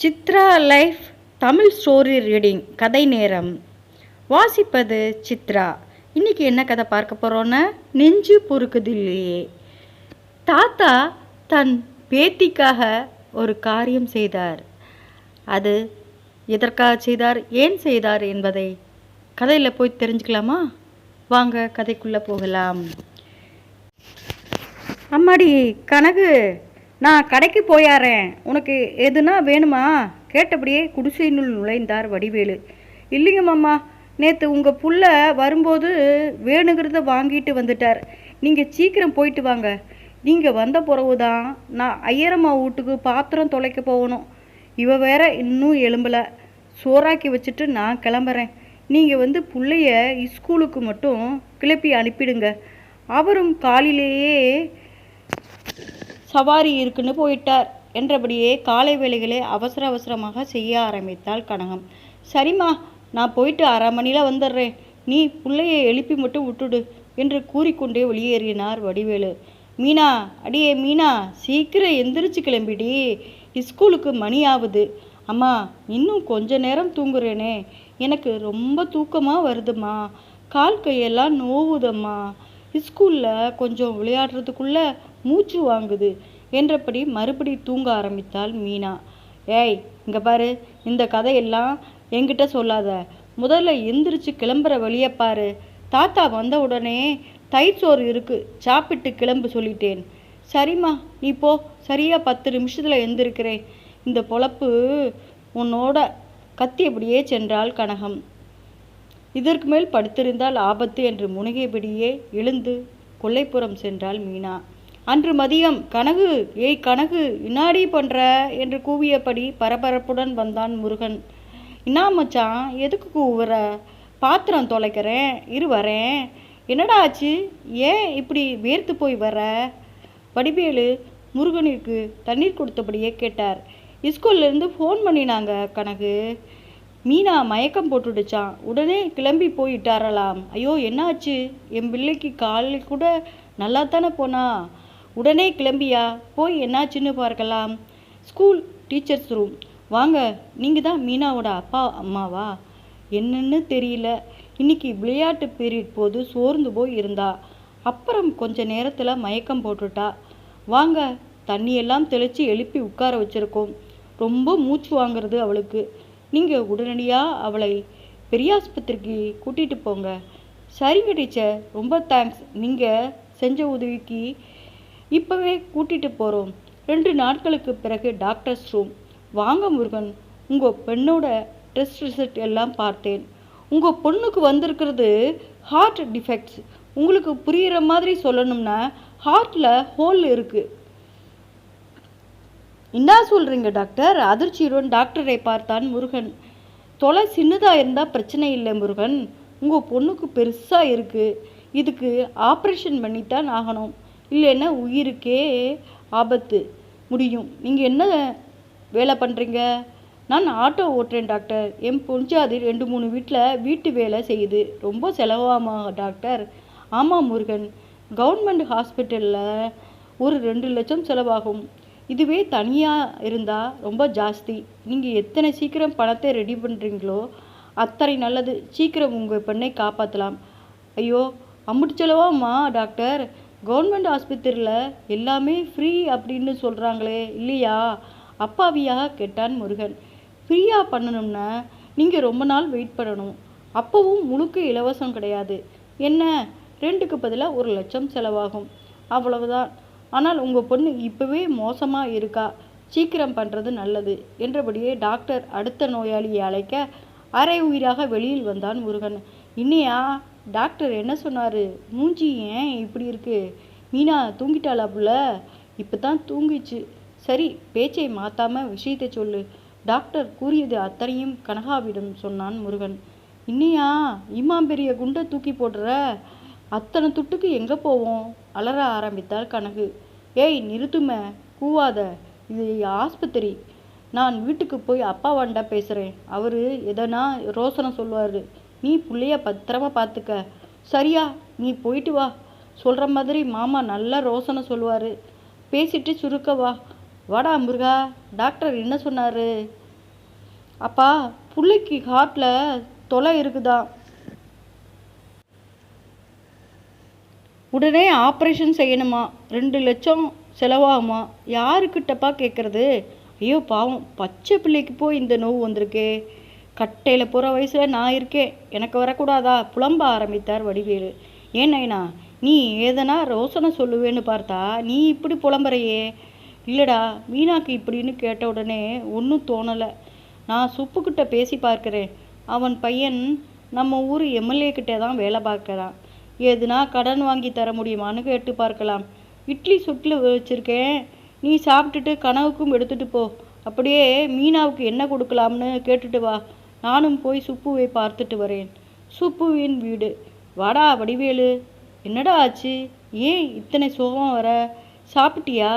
Chitra life Tamil story reading கதை நேரம். வாசிப்பது சித்ரா. இன்னைக்கு என்ன கதை பார்க்க போகிறோன்னா, நெஞ்சு பொறுக்குது இல்லையே. தாத்தா தன் பேத்திக்காக ஒரு காரியம் செய்தார். அது எதற்காக செய்தார், ஏன் செய்தார் என்பதை கதையில் போய் தெரிஞ்சுக்கலாமா? வாங்க கதைக்குள்ளே போகலாம். அம்மாடி கனகு, நான் கடைக்கு போயாரேன், உனக்கு எதுனா வேணுமா? கேட்டபடியே குடிசையினுள் நுழைந்தார் வடிவேலு. இல்லைங்க மாமா, நேற்று உங்கள் புள்ள வரும்போது வேணுங்கிறத வாங்கிட்டு வந்துட்டார். நீங்கள் சீக்கிரம் போயிட்டு வாங்க. நீங்கள் வந்த பிறகு தான் நான் ஐயரம்மா வீட்டுக்கு பாத்திரம் தொலைக்க போகணும். இவ வேற இன்னும் எழும்பலை. சோறாக்கி வச்சுட்டு நான் கிளம்புறேன். நீங்கள் புள்ளைய ஸ்கூலுக்கு மட்டும் கிளப்பி அனுப்பிடுங்க. அவரும் காலையிலேயே சவாரி இருக்குன்னு போயிட்டார் என்றபடியே காலை வேளைகளை அவசர அவசரமாக செய்ய ஆரம்பித்தாள் கனகம். சரிம்மா, நான் போயிட்டு 1/2 மணியில் வந்துடுறேன். நீ பிள்ளையை எழுப்பி மட்டும் விட்டுடு என்று கூறிக்கொண்டே வெளியேறினார் வடிவேலு. மீனா, அடியே மீனா, சீக்கிரம் எந்திரிச்சு கிளம்பிடி, ஸ்கூலுக்கு மணி ஆகுது. அம்மா, இன்னும் கொஞ்ச நேரம் தூங்குறேனே, எனக்கு ரொம்ப தூக்கமாக வருதுமா, கால் கையெல்லாம் நோவுதம்மா, ஸ்கூலில் கொஞ்சம் விளையாடுறதுக்குள்ளே மூச்சு வாங்குது என்றபடி மறுபடி தூங்க ஆரம்பித்தாள் மீனா. ஏய், இங்கே பாரு, இந்த கதையெல்லாம் என்கிட்ட சொல்லாத. முதல்ல எந்திரிச்சு கிளம்புற வழியை பாரு. தாத்தா வந்த உடனே தயிர் சோறு இருக்கு, சாப்பிட்டு கிளம்பு சொல்லிட்டேன். சரிம்மா, நீ போ. சரியாக 10 நிமிஷத்தில் எந்திருக்கிறேன். இந்த பொழப்பு உன்னோட கத்தியபடியே சென்றாள் கனகம். இதற்கு மேல் படுத்திருந்தால் ஆபத்து என்று முனகியபடியே எழுந்து கொல்லைப்புறம் சென்றாள் மீனா. அன்று மதியம் கனகு, ஏய் கனகு, இன்னாடி பண்ற என்று கூவியபடி பரபரப்புடன் வந்தான் முருகன். இன்னா மச்சான், எதுக்கு கூவுற? பாத்திரம் தொலைக்கிறேன், இரு வரேன். என்னடா ஆச்சு, ஏன் இப்படி வேர்த்து போய் வர? வடிவேலு முருகனிற்கு தண்ணீர் கொடுத்தபடியே கேட்டார். ஸ்கூல்லேருந்து ஃபோன் பண்ணினாங்க கனகு. மீனா மயக்கம் போட்டுடுச்சான், உடனே கிளம்பி போயிட்டாரலாம். ஐயோ, என்னாச்சு? என் பிள்ளைக்கு காலில் கூட நல்லா தானே போனா, உடனே கிளம்பியா? போய் என்னாச்சுன்னு பார்க்கலாம். ஸ்கூல் டீச்சர்ஸ் ரூம் வாங்க. நீங்கள் தான் மீனாவோட அப்பா அம்மாவா? என்னன்னு தெரியல, இன்னைக்கு விளையாட்டு பீரியட் போது சோர்ந்து போய் இருந்தா, அப்புறம் கொஞ்ச நேரத்தில் மயக்கம் போட்டுட்டா. வாங்க, தண்ணியெல்லாம் தெளித்து எழுப்பி உட்கார வச்சுருக்கோம். ரொம்ப மூச்சு வாங்குறது அவளுக்கு. நீங்கள் உடனடியாக அவளை பெரியாஸ்பத்திரிக்கு கூட்டிகிட்டு போங்க. சரிங்க டீச்சர், ரொம்ப தேங்க்ஸ். நீங்கள் செஞ்ச உதவிக்கு இப்போவே கூட்டிகிட்டு போகிறோம். 2 நாட்களுக்கு பிறகு டாக்டர்ஸ் ரூம் வாங்க. முருகன், உங்கள் பெண்ணோட டெஸ்ட் ரிசல்ட் எல்லாம் பார்த்தேன். உங்கள் பொண்ணுக்கு வந்திருக்கிறது ஹார்ட் டிஃபெக்ட்ஸ். உங்களுக்கு புரிகிற மாதிரி சொல்லணும்னா, ஹார்ட்டில் ஹோல் இருக்குது. என்ன சொல்கிறீங்க டாக்டர்? அதிர்ச்சியுடன் டாக்டரை பார்த்தான் முருகன். தொலை சின்னதாக இருந்தால் பிரச்சனை இல்லை முருகன், உங்கள் பொண்ணுக்கு பெருசாக இருக்குது. இதுக்கு ஆப்ரேஷன் பண்ணித்தான் ஆகணும், இல்லைன்னா உயிருக்கே ஆபத்து முடியும். நீங்கள் என்ன வேலை பண்ணுறீங்க? நான் ஆட்டோ ஓட்டுறேன் டாக்டர். என் பொஞ்சாதி 2-3 வீட்டு வேலை செய்யுது. ரொம்ப செலவாமா டாக்டர்? ஆமாம் முருகன், கவர்மெண்ட் ஹாஸ்பிட்டலில் ஒரு 2 லட்சம் செலவாகும். இதுவே தனியாக இருந்தால் ரொம்ப ஜாஸ்தி. நீங்கள் எத்தனை சீக்கிரம் பணத்தை ரெடி பண்ணுறீங்களோ அத்தனை நல்லது. சீக்கிரம் உங்கள் பெண்ணை காப்பாற்றலாம். ஐயோ, அம்முட்டு செலவாம்மா டாக்டர்? கவர்மெண்ட் ஆஸ்பத்திரியில் எல்லாமே ஃப்ரீ அப்படின்னு சொல்கிறாங்களே, இல்லையா? அப்பாவியாக கேட்டான் முருகன். ஃப்ரீயாக பண்ணணும்னா நீங்கள் ரொம்ப நாள் வெயிட் பண்ணணும். அப்போவும் முழுக்க இலவசம் கிடையாது. என்ன, 2க்கு பதிலாக 1 லட்சம் செலவாகும், அவ்வளவுதான். ஆனால் உங்கள் பொண்ணு இப்போவே மோசமாக இருக்கா, சீக்கிரம் பண்ணுறது நல்லது என்றபடியே டாக்டர் அடுத்த நோயாளியை அழைக்க அரை உயிராக வெளியில் வந்தான் முருகன். இன்னையா டாக்டர் என்ன சொன்னார்? மூஞ்சி ஏன் இப்படி இருக்கு? மீனா தூங்கிட்டாளா புள்ள? இப்போ தான் தூங்கிச்சு. சரி, பேச்சை மாற்றாமல் விஷயத்தை சொல்லு. டாக்டர் கூறியது அத்தனையும் கனகாவிடம் சொன்னான் முருகன். இன்னையா இம்மாம்பெரிய குண்டை தூக்கி போடுற? அத்தனை துட்டுக்கு எங்கே போவோம்? அலற ஆரம்பித்தாள் கனகு. ஏய் நிறுத்துமே, கூவாத, இது ஆஸ்பத்திரி. நான் வீட்டுக்கு போய் அப்பாவாண்டா பேசுகிறேன். அவர் எதனா ரோசனை சொல்லுவார். நீ பிள்ளைய பத்திரமா பார்த்துக்க. சரியா, நீ போயிட்டு வா. சொல்கிற மாதிரி மாமா நல்லா ரோசனை சொல்லுவார். பேசிட்டு சுருக்க வா. வாடா முருகா, டாக்டர் என்ன சொன்னார்? அப்பா, புள்ளைக்கு ஹார்ட்டில் தொலை இருக்குதா, உடனே ஆப்ரேஷன் செய்யணுமா, 2 லட்சம் செலவாகுமா. யாருக்கிட்டப்பா கேட்குறது? ஐயோ பாவம், பச்சை பிள்ளைக்கு போய் இந்த நோவு வந்திருக்கே. கட்டையில் போகிற வயசில் நான் இருக்கேன், எனக்கு வரக்கூடாதா? புலம்ப ஆரம்பித்தார் வடிவேலு. ஏன் நைனா, நீ ஏதனா ரோசனை சொல்லுவேன்னு பார்த்தா நீ இப்படி புலம்புறையே. இல்லைடா, மீனாக்கு இப்படின்னு கேட்ட உடனே ஒன்றும் தோணலை. நான் சுப்புக்கிட்ட பேசி பார்க்குறேன். அவன் பையன் நம்ம ஊர் எம்எல்ஏ கிட்டே தான் வேலை பார்க்குறான். எதுனா கடன் வாங்கி தர முடியுமான்னு கேட்டு பார்க்கலாம். இட்லி சுட்டில் வச்சுருக்கேன், நீ சாப்பிட்டுட்டு கனவுக்கும் எடுத்துகிட்டு போ. அப்படியே மீனாவுக்கு என்ன கொடுக்கலாம்னு கேட்டுட்டு வா. நானும் போய் சுப்புவை பார்த்துட்டு வரேன். சுப்புவின் வீடு. வாடா வடிவேலு, என்னடா ஆச்சு? ஏன் இத்தனை சோகம் வர? சாப்பிட்டியா?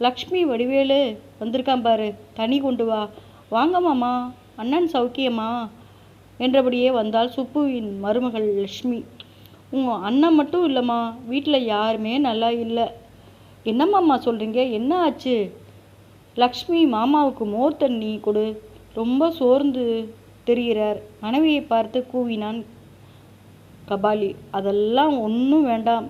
லக்ஷ்மி வடிவேலு வந்திருக்கான் பாரு, தண்ணி கொண்டு வா. வாங்க மாமா, அண்ணன் சௌக்கியமா என்றபடியே வந்தால் சுப்புவின் மருமகள் லக்ஷ்மி. உங்கள் அண்ணன் மட்டும் இல்லைம்மா, வீட்டில் யாருமே நல்லா இல்லை. என்னம்மாம்மா சொல்கிறீங்க, என்ன ஆச்சு? லக்ஷ்மி, மாமாவுக்கு மோர் தண்ணி கொடு, ரொம்ப சோர்ந்து தெரிகிறார். மனைவியை பார்த்து கூவினான் கபாலி. அதெல்லாம் ஒன்றும் வேண்டாம்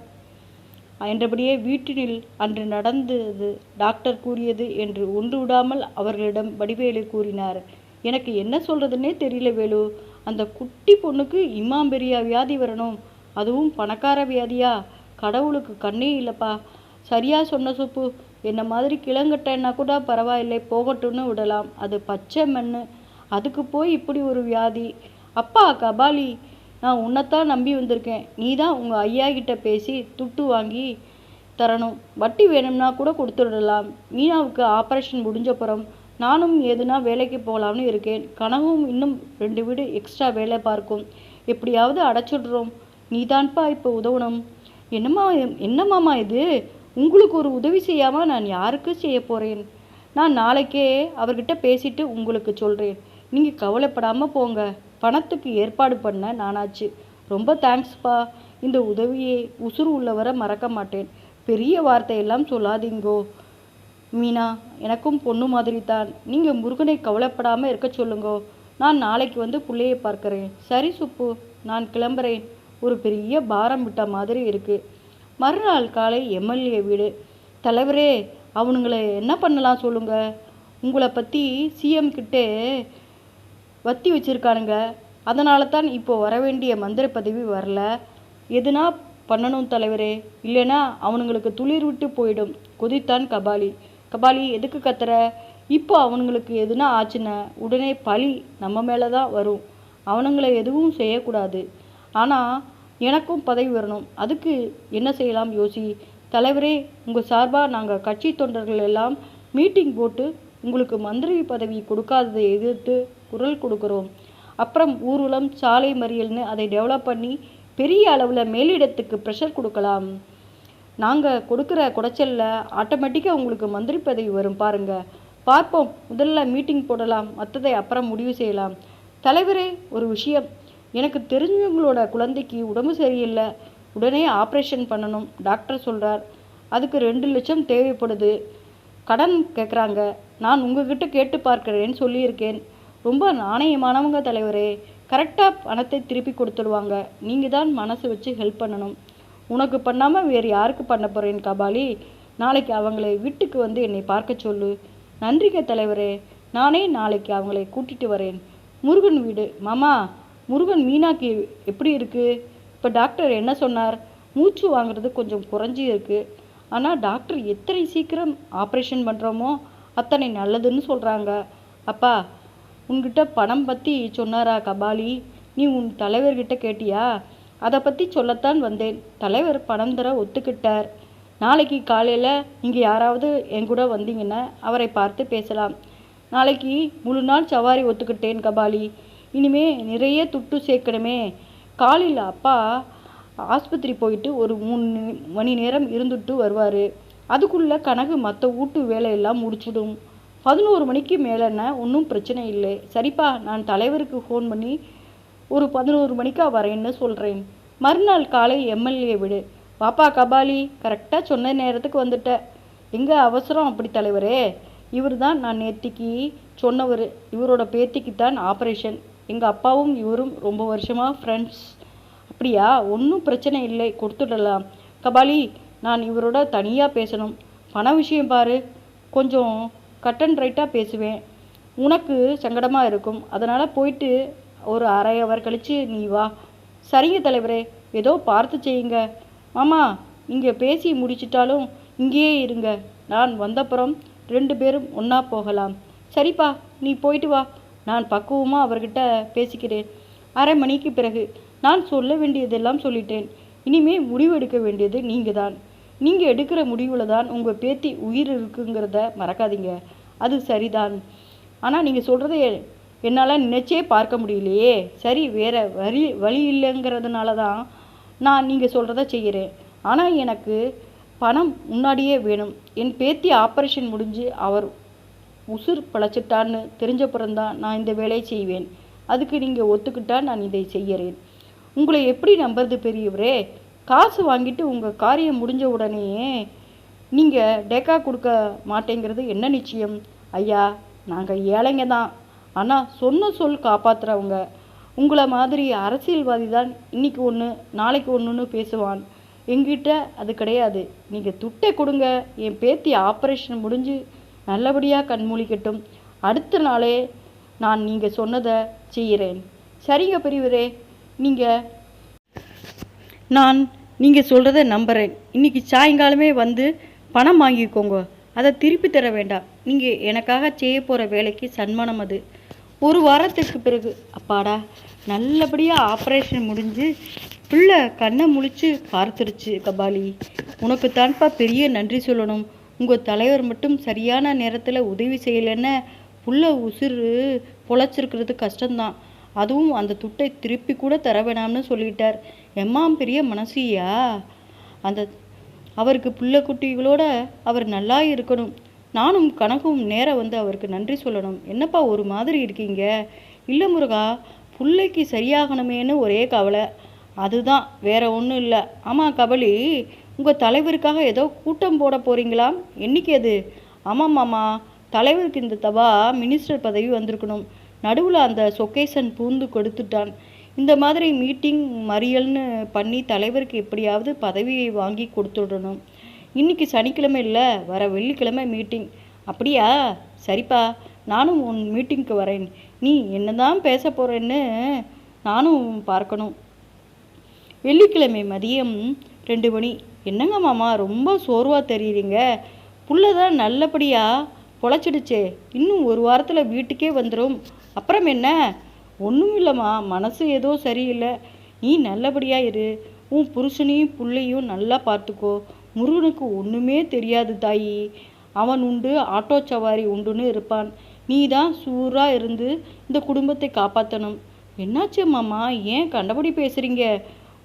என்றபடியே வீட்டினில் அன்று நடந்தது டாக்டர் கூறியது என்று ஒன்று விடாமல் அவர்களிடம் வடிவேலு கூறினார். எனக்கு என்ன சொல்கிறதுனே தெரியல வேலு. அந்த குட்டி பொண்ணுக்கு பெரிய வியாதி வரணும், அதுவும் பணக்கார வியாதியா? கடவுளுக்கு கண்ணே இல்லைப்பா. சரியா சொன்ன சுப்பு. என்ன மாதிரி கிளங்கட்டன்னா கூட பரவாயில்லை, போகட்டும்னு விடலாம். அது பச்சை மண், அதுக்கு போய் இப்படி ஒரு வியாதி. அப்பா கபாலி, நான் உன்னைத்தான் நம்பி வந்திருக்கேன். நீ தான் உங்கள் ஐயா கிட்ட பேசி துட்டு வாங்கி தரணும். வட்டி வேணும்னா கூட கொடுத்துடலாம். மீனாவுக்கு ஆப்ரேஷன் முடிஞ்சப்புறம் நானும் எதுனா வேலைக்கு போகலாம்னு இருக்கேன். கனவும் இன்னும் 2 வீடு எக்ஸ்ட்ரா வேலை பார்க்கும். எப்படியாவது அடைச்சிடுறோம். நீ தான்ப்பா இப்போ உதவணும். என்னம்மாமா இது? உங்களுக்கு ஒரு உதவி செய்யாமல் நான் யாருக்கு செய்ய போகிறேன்? நான் நாளைக்கே அவர்கிட்ட பேசிட்டு உங்களுக்கு சொல்கிறேன். நீங்கள் கவலைப்படாமல் போங்க. பணத்துக்கு ஏற்பாடு பண்ண நானாச்சு. ரொம்ப தேங்க்ஸ்ப்பா. இந்த உதவியை உசுறு உள்ளவரை மறக்க மாட்டேன். பெரிய வார்த்தையெல்லாம் சொல்லாதீங்கோ மீனா, எனக்கும் பொண்ணு மாதிரி தான். நீங்கள் முருகனை கவலைப்படாமல் இருக்க சொல்லுங்கோ. நான் நாளைக்கு வந்து பிள்ளையை பார்க்குறேன். சரி சுப்பு, நான் கிளம்புறேன். ஒரு பெரிய பாரம் விட்ட மாதிரி இருக்குது. மறுநாள் காலை எம்எல்ஏ வீடு. தலைவரே, அவனுங்களை என்ன பண்ணலாம் சொல்லுங்க. உங்களை பற்றி சிஎம் கிட்டே வத்தி வச்சுருக்கானுங்க. அதனால தான் இப்போ வர வேண்டிய மந்திரி பதவி வரல. எதுனா பண்ணணும் தலைவரே, இல்லைன்னா அவனுங்களுக்கு துளிர் விட்டு போயிடும் கொதித்தான் கபாலி. கபாலி, எதுக்கு கத்துற? இப்போ அவனுங்களுக்கு எதுனா ஆச்சுன்னா உடனே பழி நம்ம மேலே தான் வரும். அவனுங்களை எதுவும் செய்யக்கூடாது. ஆனால் எனக்கும் பதவி வரணும். அதுக்கு என்ன செய்யலாம் யோசி. தலைவரே, உங்கள் சார்பாக நாங்கள் கட்சி தொண்டர்கள் எல்லாம் மீட்டிங் போட்டு உங்களுக்கு மந்திரி பதவி கொடுக்காததை எதிர்த்து குரல் கொடுக்குறோம். அப்புறம் ஊர்வலம், சாலை மறியல்னு அதை டெவலப் பண்ணி பெரிய அளவில் மேலிடத்துக்கு ப்ரெஷர் கொடுக்கலாம். நாங்கள் கொடுக்குற குடைச்சலில் ஆட்டோமேட்டிக்காக உங்களுக்கு மந்திரி பதவி வரும் பாருங்க. பார்ப்போம். முதல்ல மீட்டிங் போடலாம், மற்றதை அப்புறம் முடிவு செய்யலாம். தலைவரே, ஒரு விஷயம். எனக்கு தெரிஞ்சவங்களோட குழந்தைக்கு உடம்பு சரியில்லை, உடனே ஆப்ரேஷன் பண்ணணும் டாக்டர் சொல்கிறார். அதுக்கு 2 லட்சம் தேவைப்படுது. கடன் கேட்குறாங்க. நான் உங்ககிட்ட கேட்டு பார்க்குறேன்னு சொல்லியிருக்கேன். ரொம்ப நாணயமானவங்க தலைவரே. கரெக்டாக பணத்தை திருப்பி கொடுத்துடுவாங்க. நீங்கள் தான் மனசு வச்சு ஹெல்ப் பண்ணணும். உனக்கு பண்ணாமல் வேறு யாருக்கு பண்ண போகிறேன் கபாலி? நாளைக்கு அவங்களை வீட்டுக்கு வந்து என்னை பார்க்க சொல்லு. நன்றிங்க தலைவரே, நானே நாளைக்கு அவங்களை கூட்டிகிட்டு வரேன். முருகன் வீடு. மாமா, முருகன் மீனாக்கு எப்படி இருக்குது? இப்போ டாக்டர் என்ன சொன்னார்? மூச்சு வாங்குறது கொஞ்சம் குறைஞ்சி இருக்குது. ஆனால் டாக்டர் எத்தனை சீக்கிரம் ஆப்ரேஷன் பண்ணுறோமோ அத்தனை நல்லதுன்னு சொல்கிறாங்க. அப்பா, உன்கிட்ட பணம் பற்றி சொன்னாரா கபாலி? நீ உன் தலைவர்கிட்ட கேட்டியா? அதை பற்றி சொல்லத்தான் வந்தேன். தலைவர் பணம் தர ஒத்துக்கிட்டார். நாளைக்கு காலையில் இங்கே யாராவது என் கூட வந்தீங்கன்னா அவரை பார்த்து பேசலாம். நாளைக்கு முழு நாள் சவாரி ஒத்துக்கிட்டேன் கபாலி. இனிமே நிறைய துட்டு சேர்க்கணுமே. காலையில் அப்பா ஆஸ்பத்திரி போயிட்டு ஒரு 3 மணி நேரம் இருந்துட்டு வருவார். அதுக்குள்ளே கனகு மற்ற வீட்டு வேலையெல்லாம் முடிச்சிடும். 11 மணிக்கு மேலேன்னா ஒன்றும் பிரச்சனை இல்லை. சரிப்பா, நான் தலைவருக்கு ஃபோன் பண்ணி ஒரு 11 மணிக்கா வரேன்னு சொல்கிறேன். மறுநாள் காலை எம்எல்ஏ விடு. பாப்பா கபாலி, கரெக்டாக சொன்ன நேரத்துக்கு வந்துட்ட. எங்கே அவசரம் அப்படி தலைவரே? இவர் தான் நான் நேற்றுக்கு சொன்னவர். இவரோட பேத்திக்குத்தான் ஆப்ரேஷன். எங்கள் அப்பாவும் இவரும் ரொம்ப வருஷமாக ஃப்ரெண்ட்ஸ். அப்படியா? ஒன்றும் பிரச்சனை இல்லை, கொடுத்துடலாம். கபாலி, நான் இவரோட தனியாக பேசணும். பண விஷயம் பாரு, கொஞ்சம் கட் அண்ட் ரைட்டாக பேசுவேன். உனக்கு சங்கடமாக இருக்கும், அதனால் போயிட்டு ஒரு அரை ஹவர் கழித்து நீ வா. சரிங்க தலைவரே, ஏதோ பார்த்து செய்யுங்க. மாமா, இங்கே பேசி முடிச்சிட்டாலும் இங்கேயே இருங்க. நான் வந்தப்புறம் 2 பேரும் ஒன்றா போகலாம். சரிப்பா, நீ போயிட்டு வா. நான் பக்குவமாக அவர்கிட்ட பேசிக்கிறேன். அரை மணிக்கு பிறகு நான் சொல்ல வேண்டியதெல்லாம் சொல்லிட்டேன். இனிமே முடிவு எடுக்க வேண்டியது நீங்கள் தான். நீங்கள் எடுக்கிற முடிவில் தான் உங்கள் பேத்தி உயிர் இருக்குங்கிறத மறக்காதீங்க. அது சரிதான். ஆனால் நீங்கள் சொல்கிறத என்னால் நினச்சே பார்க்க முடியலையே. சரி, வேறு வழி இல்லைங்கிறதுனால தான் நான் நீங்கள் சொல்கிறத செய்கிறேன். ஆனால் எனக்கு பணம் முன்னாடியே வேணும். என் பேத்தி ஆப்ரேஷன் முடிஞ்சு அவர் உசுர் பழச்சிட்டான்னு தெரிஞ்சப்புறம்தான் நான் இந்த வேலையை செய்வேன். அதுக்கு நீங்கள் ஒத்துக்கிட்டா நான் இதை செய்கிறேன். உங்களை எப்படி நம்புறது பெரியவரே? காசு வாங்கிட்டு உங்கள் காரியம் முடிஞ்ச உடனே நீங்கள் டேக்கா கொடுக்க மாட்டேங்கிறது என்ன நிச்சயம்? ஐயா, நாங்கள் ஏழைங்க தான், ஆனால் சொன்ன சொல் காப்பாற்றுறவங்க. உங்களை மாதிரி அரசியல்வாதி தான் இன்னைக்கு ஒன்று நாளைக்கு ஒன்றுன்னு பேசுவான். எங்கிட்ட அது கிடையாது. நீங்கள் துட்டை கொடுங்க, என் பேத்தி ஆப்ரேஷன் முடிஞ்சு நல்லபடியாக கண்மூழிக்கட்டும். அடுத்த நாளே நான் நீங்கள் சொன்னதை செய்கிறேன். சரிங்க பெரியவரே, நான் நீங்கள் சொல்கிறத நம்புகிறேன். இன்றைக்கி சாயங்காலமே வந்து பணம் வாங்கிக்கோங்க. அதை திருப்பி தர வேண்டாம். நீங்கள் எனக்காக செய்ய போகிற வேலைக்கு சன்மானம் அது. 1 வாரத்துக்கு பிறகு அப்பாடா, நல்லபடியாக ஆப்ரேஷன் முடிஞ்சு பிள்ளை கண்ணை முழிச்சு பார்த்துருச்சு. கபாலி, உனக்கு தான்ப்பா பெரிய நன்றி சொல்லணும். உங்கள் தலைவர் மட்டும் சரியான நேரத்தில் உதவி செய்யலைன்னா புள்ள உசுறு பொழைச்சிருக்கிறது கஷ்டம்தான். அதுவும் அந்த துட்டை திருப்பி கூட தர வேணாம்னு சொல்லிட்டார். எம்மாம் பெரிய மனசியா. அவருக்கு பிள்ளை குட்டிகளோட அவர் நல்லா இருக்கணும். நானும் கணக்கும் நேரம் வந்து அவருக்கு நன்றி சொல்லணும். என்னப்பா ஒரு மாதிரி இருக்கீங்க? இல்லை முருகா, பிள்ளைக்கு சரியாகணுமேனு ஒரே கவலை, அதுதான், வேற ஒன்றும் இல்லை. ஆமாம் கபலி, உங்கள் தலைவருக்காக ஏதோ கூட்டம் போட போகிறீங்களாம், என்னைக்கு அது? ஆமாம் மாமா, தலைவருக்கு இந்த தபா மினிஸ்டர் பதவி வந்திருக்கணும். நடுவில் அந்த சொக்கேசன் பூந்து கொடுத்துட்டான். இந்த மாதிரி மீட்டிங் மறியல்னு பண்ணி தலைவருக்கு எப்படியாவது பதவியை வாங்கி கொடுத்துடணும். இன்றைக்கி சனிக்கிழமை இல்லை, வர வெள்ளிக்கிழமை மீட்டிங். அப்படியா? சரிப்பா, நானும் உன் மீட்டிங்க்கு வரேன். நீ என்னதான் பேச போகிறேன்னு நானும் பார்க்கணும். வெள்ளிக்கிழமை மதியம் 2 மணி. என்னங்க மாமா, ரொம்ப சோர்வாக தெரியுறீங்க? புள்ளதான் நல்லபடியாக பொழைச்சிடுச்சே, இன்னும் 1 வாரத்தில் வீட்டுக்கே வந்துடும். அப்புறம் என்ன? ஒன்றும் இல்லைம்மா, மனசு ஏதோ சரியில்லை. நீ நல்லபடியாக இரு. உன் புருஷனையும் பிள்ளையும் நல்லா பார்த்துக்கோ. முருகனுக்கு ஒன்றுமே தெரியாது தாயி. அவன் உண்டு, ஆட்டோ சவாரி உண்டுன்னு இருப்பான். நீ தான் சூறாக இருந்து இந்த குடும்பத்தை காப்பாற்றணும். என்னாச்சு மாமா, ஏன் கண்டபடி பேசுகிறீங்க?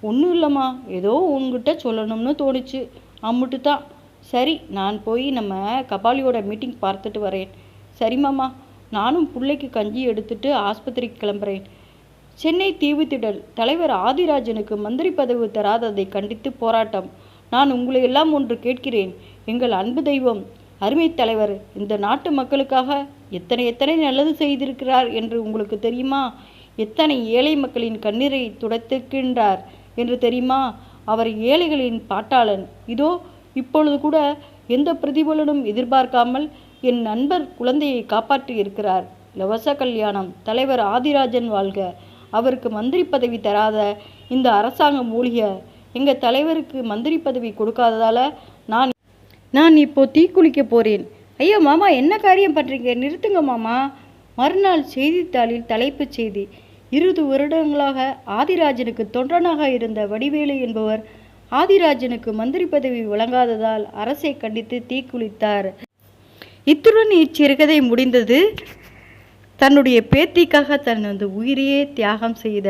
ஒன்றும் இல்லைம்மா, ஏதோ உங்ககிட்ட சொல்லணும்னு தோணுச்சு, அம்முட்டு தான். சரி, நான் போய் நம்ம கபாலியோட மீட்டிங் பார்த்துட்டு வரேன். சரிம்மாம்மா, நானும் பிள்ளைக்கு கஞ்சி எடுத்துட்டு ஆஸ்பத்திரிக்கு கிளம்புறேன். சென்னை தீவுத்திடல். தலைவர் ஆதிராஜனுக்கு மந்திரி பதவி தராததை கண்டித்து போராட்டம். நான் உங்களை எல்லாம் ஒன்று கேட்கிறேன். எங்கள் அன்பு தெய்வம் அருமை தலைவர் இந்த நாட்டு மக்களுக்காக எத்தனை நல்லது செய்திருக்கிறார் என்று உங்களுக்கு தெரியுமா? எத்தனை ஏழை மக்களின் கண்ணீரை துடைத்திருக்கின்றார் என்று தெரியுமா? அவர் ஏழைகளின் பாட்டாளன். இதோ இப்பொழுது கூட எந்த பிரதிபலனும் எதிர்பார்க்காமல் என் நண்பர் குழந்தையை காப்பாற்றி இருக்கிறார். இலவச கல்யாணம். தலைவர் ஆதிராஜன் வாழ்க. அவருக்கு மந்திரி பதவி தராத இந்த அரசாங்கம் மூழ்க. எங்கள் தலைவருக்கு மந்திரி பதவி கொடுக்காததால் நான் இப்போ தீக்குளிக்க போகிறேன். ஐயோ மாமா, என்ன காரியம் பண்ணுறீங்க? நிறுத்துங்க மாமா. மறுநாள் செய்தித்தாளில் தலைப்புச் செய்தி. 20 வருடங்களாக ஆதிராஜனுக்கு தொண்டனாக இருந்த வடிவேலு என்பவர் ஆதிராஜனுக்கு மந்திரி பதவி வழங்காததால் அரசை கண்டித்து தீக்குளித்தார். இத்துடன் இச்சிறுகதை முடிந்தது. தன்னுடைய பேத்திக்காக தனது உயிரையே தியாகம் செய்த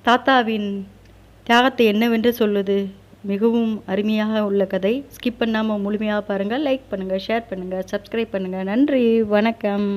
தாத்தாவின் தியாகத்தை என்னவென்று சொல்வது? மிகவும் அருமையாக உள்ள கதை. ஸ்கிப் பண்ணாமல் முழுமையாக பாருங்கள். லைக் பண்ணுங்கள், ஷேர் பண்ணுங்கள், சப்ஸ்கிரைப் பண்ணுங்கள். நன்றி, வணக்கம்.